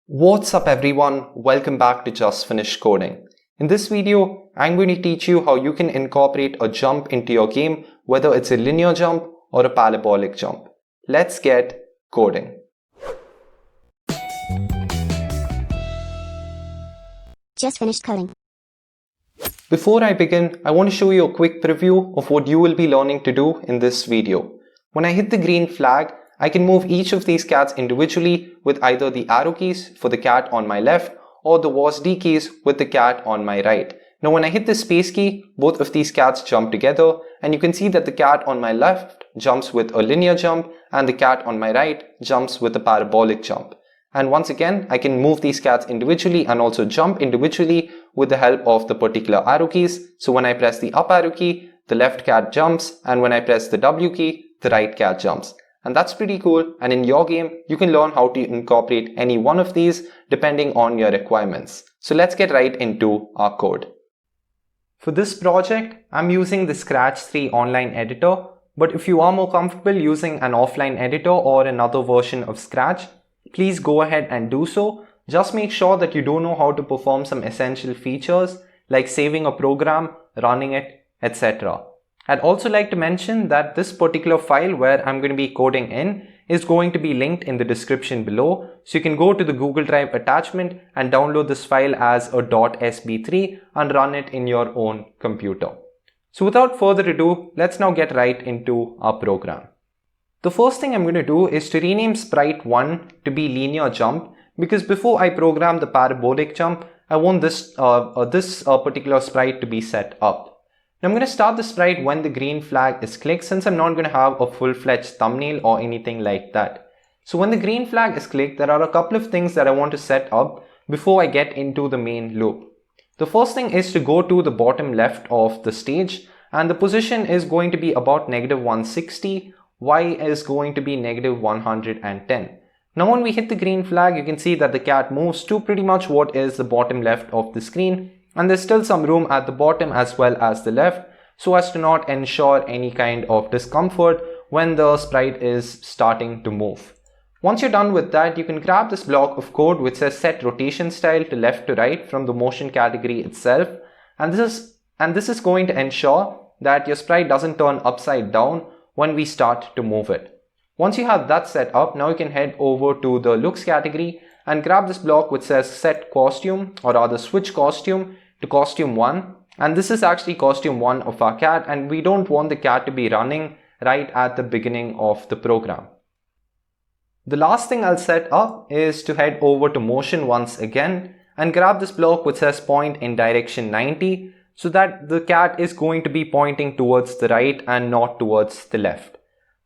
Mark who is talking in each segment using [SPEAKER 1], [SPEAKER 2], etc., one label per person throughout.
[SPEAKER 1] What's up everyone, welcome back to Just Finished Coding. In this video, I'm going to teach you how you can incorporate a jump into your game, whether it's a linear jump or a parabolic jump. Let's get coding.
[SPEAKER 2] Just finished coding.
[SPEAKER 1] Before I begin, I want to show you a quick preview of what you will be learning to do in this video. When I hit the green flag, I can move each of these cats individually with either the arrow keys for the cat on my left or the WASD keys with the cat on my right. Now when I hit the space key, both of these cats jump together and you can see that the cat on my left jumps with a linear jump and the cat on my right jumps with a parabolic jump. And once again, I can move these cats individually and also jump individually with the help of the particular arrow keys. So when I press the up arrow key, the left cat jumps, and when I press the W key, the right cat jumps. And that's pretty cool, and in your game, you can learn how to incorporate any one of these depending on your requirements. So let's get right into our code. For this project, I'm using the Scratch 3 online editor, but if you are more comfortable using an offline editor or another version of Scratch, please go ahead and do so. Just make sure that you do know how to perform some essential features like saving a program, running it, etc. I'd also like to mention that this particular file where I'm going to be coding in is going to be linked in the description below. So you can go to the Google Drive attachment and download this file as a .sb3 and run it in your own computer. So without further ado, let's now get right into our program. The first thing I'm going to do is to rename Sprite 1 to be linear jump, because before I program the parabolic jump, I want this particular sprite to be set up. Now I'm going to start the sprite when the green flag is clicked, since I'm not going to have a full-fledged thumbnail or anything like that. So when the green flag is clicked, there are a couple of things that I want to set up before I get into the main loop. The first thing is to go to the bottom left of the stage, and the position is going to be about -160, y is going to be -110. Now when we hit the green flag, you can see that the cat moves to pretty much what is the bottom left of the screen. And there's still some room at the bottom as well as the left, so as to not ensure any kind of discomfort when the sprite is starting to move. Once you're done with that, you can grab this block of code which says set rotation style to left to right from the motion category itself. And this is going to ensure that your sprite doesn't turn upside down when we start to move it. Once you have that set up, now you can head over to the looks category and grab this block which says set costume, or rather switch costume to costume 1, and this is actually costume 1 of our cat, and we don't want the cat to be running right at the beginning of the program. The last thing I'll set up is to head over to motion once again and grab this block which says point in direction 90, so that the cat is going to be pointing towards the right and not towards the left.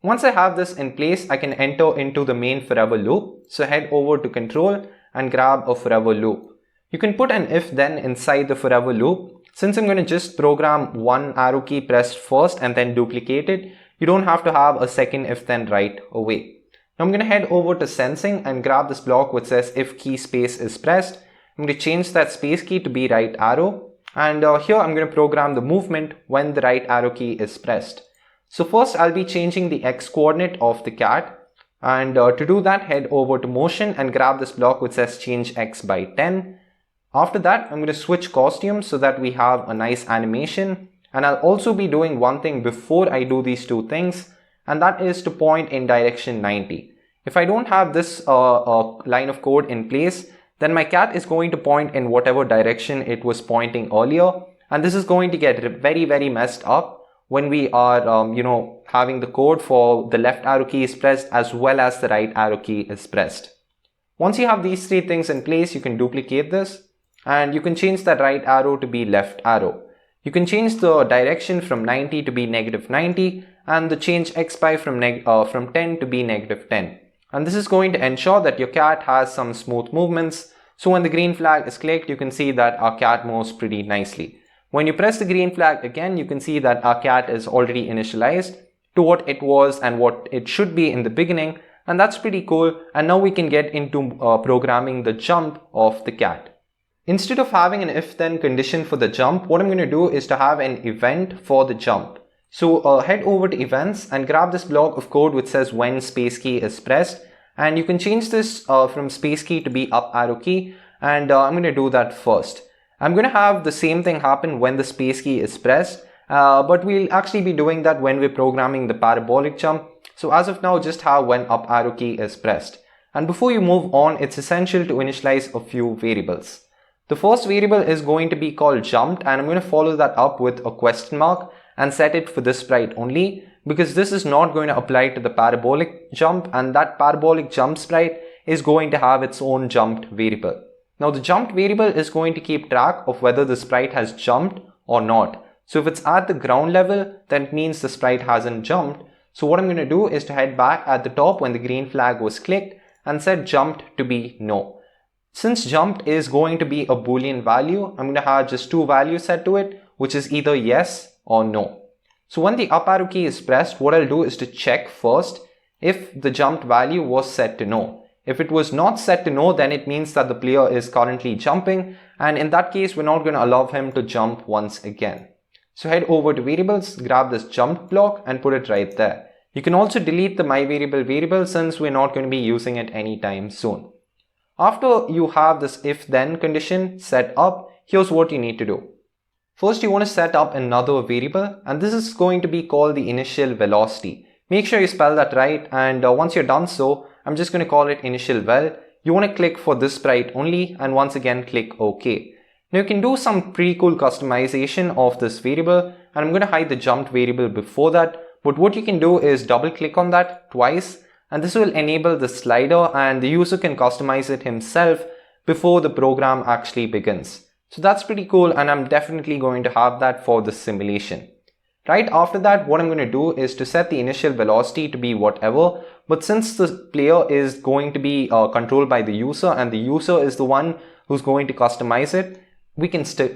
[SPEAKER 1] Once I have this in place, I can enter into the main forever loop. So head over to control and grab a forever loop. You can put an if then inside the forever loop. Since I'm going to just program one arrow key pressed first and then duplicate it, you don't have to have a second if then right away. Now I'm going to head over to sensing and grab this block which says if key space is pressed. I'm going to change that space key to be right arrow, and here I'm going to program the movement when the right arrow key is pressed. So first I'll be changing the x coordinate of the cat, and to do that, head over to motion and grab this block which says change x by 10. After that, I'm going to switch costumes so that we have a nice animation, and I'll also be doing one thing before I do these two things, and that is to point in direction 90. If I don't have this line of code in place, then my cat is going to point in whatever direction it was pointing earlier, and this is going to get very messed up when we are having the code for the left arrow key is pressed as well as the right arrow key is pressed. Once you have these three things in place, you can duplicate this and you can change that right arrow to be left arrow. You can change the direction from 90 to be -90 and the change x by from 10 to be -10. And this is going to ensure that your cat has some smooth movements. So when the green flag is clicked, you can see that our cat moves pretty nicely. When you press the green flag again, you can see that our cat is already initialized to what it was and what it should be in the beginning. And that's pretty cool. And now we can get into programming the jump of the cat. Instead of having an if-then condition for the jump, what I'm going to do is to have an event for the jump. So head over to events and grab this block of code which says when space key is pressed, And you can change this from space key to be up arrow key, and I'm going to do that first. I'm going to have the same thing happen when the space key is pressed, but we'll actually be doing that when we're programming the parabolic jump. So as of now, just have when up arrow key is pressed. And before you move on, it's essential to initialize a few variables. The first variable is going to be called jumped, and I'm going to follow that up with a question mark and set it for this sprite only, because this is not going to apply to the parabolic jump, and that parabolic jump sprite is going to have its own jumped variable. Now the jumped variable is going to keep track of whether the sprite has jumped or not. So if it's at the ground level, then it means the sprite hasn't jumped. So what I'm going to do is to head back at the top when the green flag was clicked and set jumped to be no. Since jumped is going to be a boolean value, I'm going to have just two values set to it, which is either yes or no. So when the up arrow key is pressed, what I'll do is to check first if the jumped value was set to no. If it was not set to no, then it means that the player is currently jumping, and in that case we're not going to allow him to jump once again. So head over to variables, grab this jumped block and put it right there. You can also delete the my variable since we're not going to be using it anytime soon. After you have this if then condition set up, here's what you need to do. First you want to set up another variable, and this is going to be called the initial velocity. Make sure you spell that right, and once you're done so, I'm just going to call it initial vel. You want to click for this sprite only, and once again click OK. Now you can do some pretty cool customization of this variable, and I'm going to hide the jumped variable before that, but what you can do is double click on that twice, and this will enable the slider, and the user can customize it himself before the program actually begins. So that's pretty cool, and I'm definitely going to have that for the simulation. Right after that, what I'm going to do is to set the initial velocity to be whatever, but since the player is going to be controlled by the user and the user is the one who's going to customize it, we can skip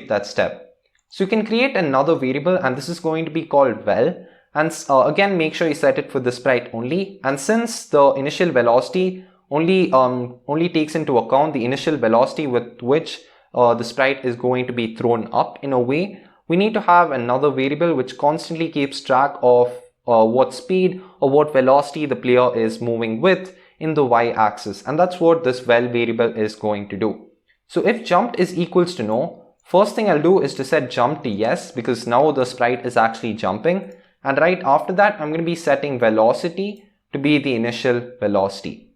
[SPEAKER 1] that step. So you can create another variable, and this is going to be called vel, and again make sure you set it for the sprite only, and since the initial velocity only takes into account the initial velocity with which the sprite is going to be thrown up in a way, we need to have another variable which constantly keeps track of what speed or what velocity the player is moving with in the y-axis, and that's what this vel variable is going to do. So if jumped is equals to no, first thing I'll do is to set jump to yes, because now the sprite is actually jumping, and right after that I'm going to be setting velocity to be the initial velocity.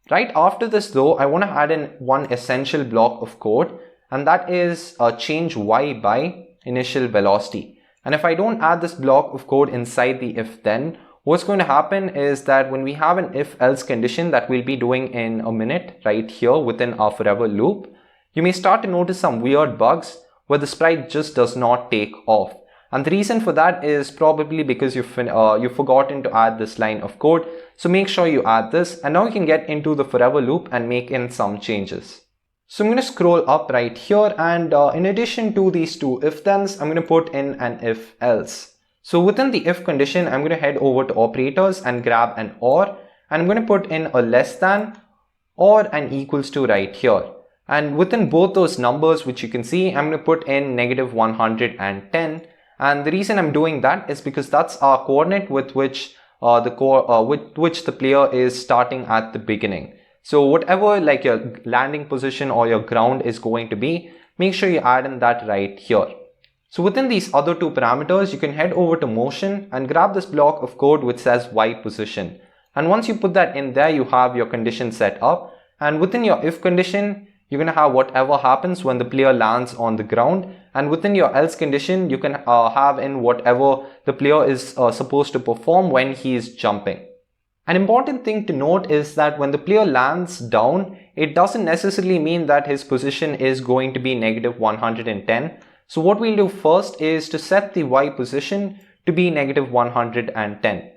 [SPEAKER 1] Right after this though, I want to add in one essential block of code, and that is change y by initial velocity. And if I don't add this block of code inside the if then, what's going to happen is that when we have an if else condition that we'll be doing in a minute right here within our forever loop, you may start to notice some weird bugs where the sprite just does not take off. And the reason for that is probably because you've forgotten to add this line of code. So make sure you add this, and now you can get into the forever loop and make in some changes. So I'm going to scroll up right here, and in addition to these two if-thens, I'm going to put in an if-else. So within the if condition, I'm going to head over to operators and grab an or, and I'm going to put in a less than or an equals to right here. And within both those numbers which you can see, I'm going to put in negative 110. And the reason I'm doing that is because that's our coordinate with which the player is starting at the beginning. So whatever like your landing position or your ground is going to be, make sure you add in that right here. So within these other two parameters, you can head over to motion and grab this block of code which says y position. And once you put that in there, you have your condition set up. And within your if condition, you're going to have whatever happens when the player lands on the ground. And within your else condition, you can have in whatever the player is supposed to perform when he is jumping. An important thing to note is that when the player lands down, it doesn't necessarily mean that his position is going to be negative 110. So what we'll do first is to set the y position to be negative 110.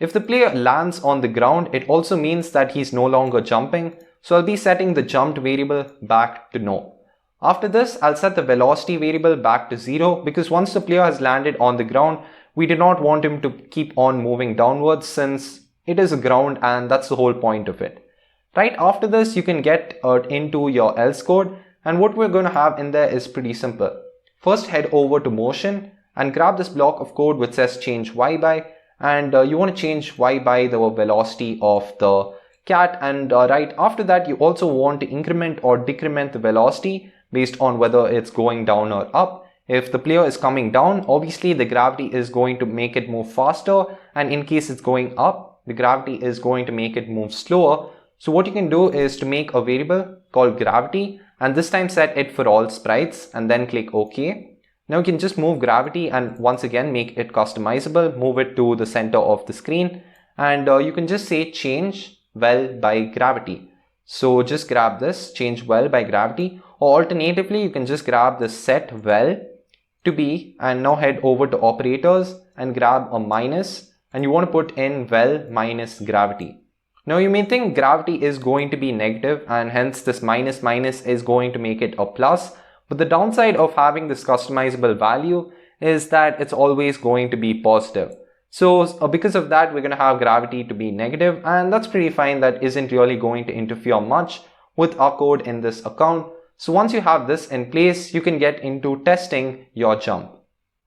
[SPEAKER 1] If the player lands on the ground, it also means that he's no longer jumping. So I'll be setting the jumped variable back to no. After this, I'll set the velocity variable back to 0, because once the player has landed on the ground, we do not want him to keep on moving downwards since it is a ground, and that's the whole point of it. Right after this, you can get into your else code, and what we're going to have in there is pretty simple. First, head over to motion and grab this block of code which says change y by, and you want to change y by the velocity of the cat, and right after that you also want to increment or decrement the velocity based on whether it's going down or up. If the player is coming down, obviously the gravity is going to make it move faster, and in case it's going up, the gravity is going to make it move slower. So what you can do is to make a variable called gravity, and this time set it for all sprites and then click OK. Now you can just move gravity and once again make it customizable, move it to the center of the screen, and you can just say change well by gravity. So just grab this, change well by gravity, or alternatively you can just grab the set well to be and now head over to operators and grab a minus, and you want to put in well minus gravity. Now you may think gravity is going to be negative and hence this minus minus is going to make it a plus. But the downside of having this customizable value is that it's always going to be positive. So because of that, we're going to have gravity to be negative, and that's pretty fine. That isn't really going to interfere much with our code in this account. So once you have this in place, you can get into testing your jump.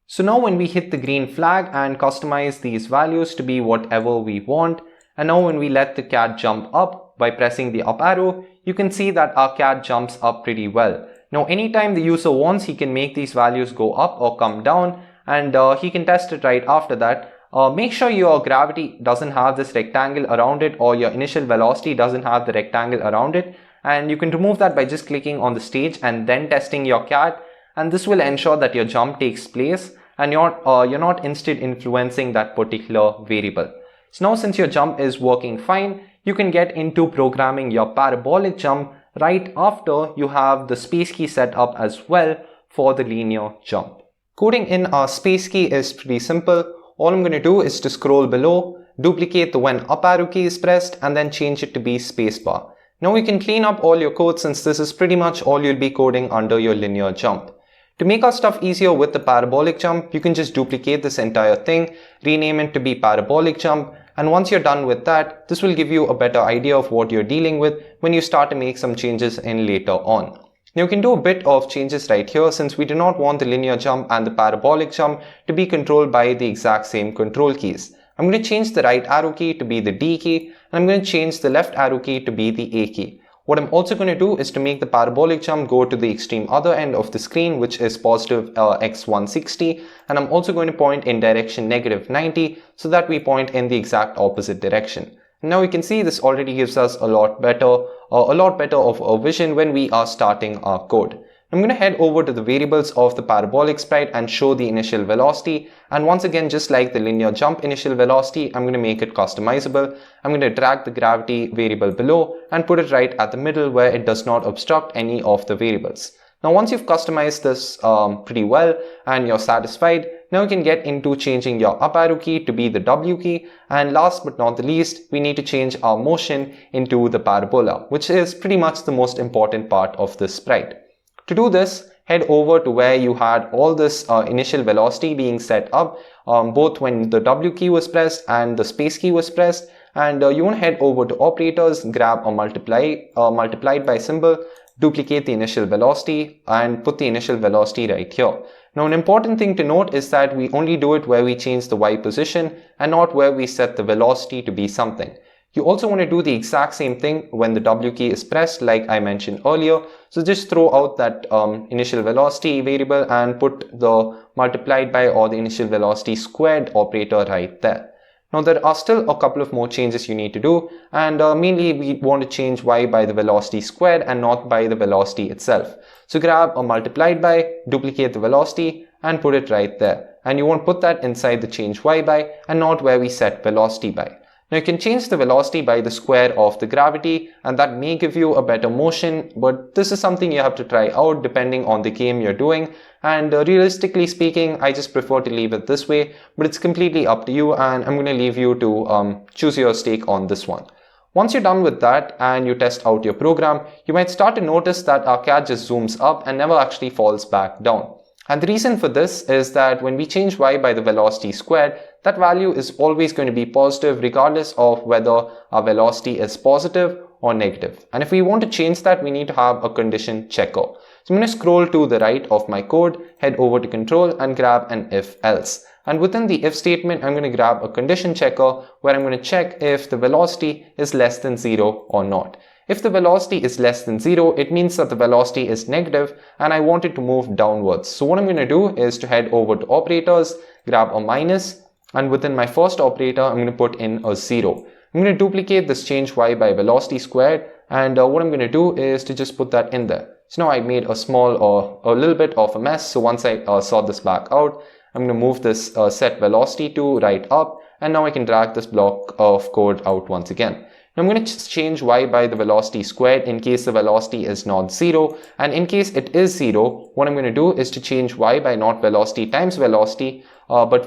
[SPEAKER 1] So now when we hit the green flag and customize these values to be whatever we want, and now when we let the cat jump up by pressing the up arrow, you can see that our cat jumps up pretty well. Now anytime the user wants, he can make these values go up or come down, and he can test it right after that. Make sure your gravity doesn't have this rectangle around it, or your initial velocity doesn't have the rectangle around it, and you can remove that by just clicking on the stage and then testing your cat, and this will ensure that your jump takes place and you're not instead influencing that particular variable. So now since your jump is working fine, you can get into programming your parabolic jump right after you have the space key set up as well for the linear jump. Coding in our space key is pretty simple. All I'm going to do is to scroll below, duplicate the when up arrow key is pressed, and then change it to be spacebar. Now you can clean up all your code since this is pretty much all you'll be coding under your linear jump. To make our stuff easier with the parabolic jump, you can just duplicate this entire thing, rename it to be parabolic jump, and once you're done with that, this will give you a better idea of what you're dealing with when you start to make some changes in later on. Now you can do a bit of changes right here since we do not want the linear jump and the parabolic jump to be controlled by the exact same control keys. I'm going to change the right arrow key to be the D key, and I'm going to change the left arrow key to be the A key. What I'm also going to do is to make the parabolic jump go to the extreme other end of the screen, which is positive x160, and I'm also going to point in direction negative 90 so that we point in the exact opposite direction. Now you can see this already gives us a lot better of a vision when we are starting our code. I'm going to head over to the variables of the parabolic sprite and show the initial velocity, and once again, just like the linear jump initial velocity, I'm going to make it customizable. I'm going to drag the gravity variable below and put it right at the middle where it does not obstruct any of the variables. Now once you've customized this pretty well and you're satisfied, now you can get into changing your up arrow key to be the W key, and last but not the least, we need to change our motion into the parabola, which is pretty much the most important part of this sprite. To do this, head over to where you had all this initial velocity being set up, both when the W key was pressed and the space key was pressed, and you want to head over to operators, grab a multiplied by symbol, duplicate the initial velocity, and put the initial velocity right here. Now an important thing to note is that we only do it where we change the Y position and not where we set the velocity to be something. You also want to do the exact same thing when the W key is pressed, like I mentioned earlier. So just throw out that initial velocity variable and put the multiplied by or the initial velocity squared operator right there. Now there are still a couple of more changes you need to do, and mainly we want to change Y by the velocity squared and not by the velocity itself. So grab a multiplied by, duplicate the velocity and put it right there. And you want to put that inside the change Y by and not where we set velocity by. Now you can change the velocity by the square of the gravity, and that may give you a better motion, but this is something you have to try out depending on the game you're doing, and realistically speaking, I just prefer to leave it this way, but it's completely up to you, and I'm going to leave you to choose your stake on this one. Once you're done with that and you test out your program, you might start to notice that our cat just zooms up and never actually falls back down. And the reason for this is that when we change Y by the velocity squared, that value is always going to be positive regardless of whether our velocity is positive or negative. And if we want to change that, we need to have a condition checker. So I'm going to scroll to the right of my code, head over to control and grab an if else. And within the if statement, I'm going to grab a condition checker where I'm going to check if the velocity is less than 0 or not. If the velocity is less than 0, it means that the velocity is negative and I want it to move downwards. So what I'm going to do is to head over to operators, grab a minus, and within my first operator, I'm going to put in a 0. I'm going to duplicate this change y by velocity squared, and what I'm going to do is to just put that in there. So now I made a small or a little bit of a mess. So once I sort this back out, I'm going to move this set velocity to right up, and now I can drag this block of code out once again. Now I'm going to change y by the velocity squared in case the velocity is not 0, and in case it is 0, what I'm going to do is to change y by not velocity times velocity, but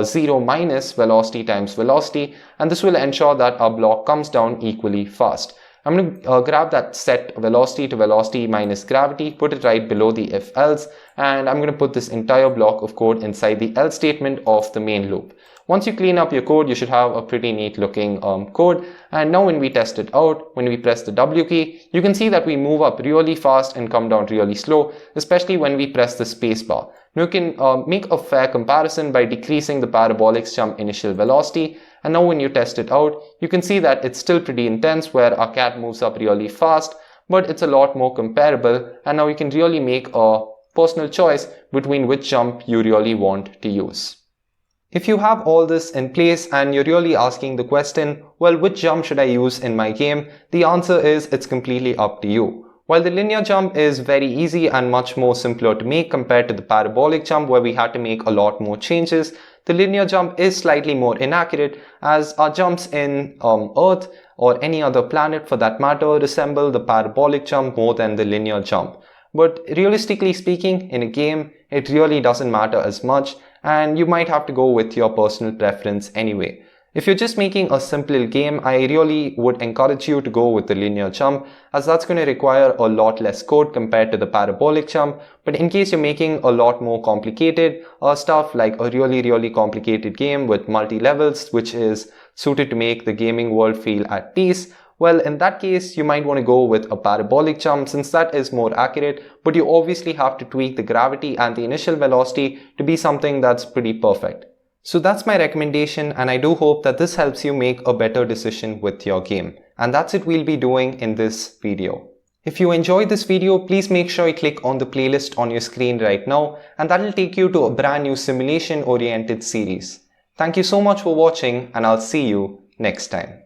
[SPEAKER 1] 0 minus velocity times velocity, and this will ensure that our block comes down equally fast. I'm going to grab that set velocity to velocity minus gravity, put it right below the if else, and I'm going to put this entire block of code inside the else statement of the main loop. Once you clean up your code, you should have a pretty neat looking code. And now when we test it out, when we press the W key, you can see that we move up really fast and come down really slow, especially when we press the space bar. Now you can make a fair comparison by decreasing the parabolic's jump initial velocity. And now when you test it out, you can see that it's still pretty intense where our cat moves up really fast, but it's a lot more comparable. And now you can really make a personal choice between which jump you really want to use. If you have all this in place and you're really asking the question, well, which jump should I use in my game? The answer is it's completely up to you. While the linear jump is very easy and much more simpler to make compared to the parabolic jump where we had to make a lot more changes, the linear jump is slightly more inaccurate as our jumps in Earth or any other planet for that matter resemble the parabolic jump more than the linear jump. But realistically speaking, in a game, it really doesn't matter as much, and you might have to go with your personal preference anyway. If you're just making a simple game, I really would encourage you to go with the linear jump as that's going to require a lot less code compared to the parabolic jump. But in case you're making a lot more complicated stuff like a really complicated game with multi-levels which is suited to make the gaming world feel at peace, well, in that case, you might want to go with a parabolic jump since that is more accurate, but you obviously have to tweak the gravity and the initial velocity to be something that's pretty perfect. So that's my recommendation, and I do hope that this helps you make a better decision with your game. And that's it we'll be doing in this video. If you enjoyed this video, please make sure you click on the playlist on your screen right now, and that'll take you to a brand new simulation-oriented series. Thank you so much for watching, and I'll see you next time.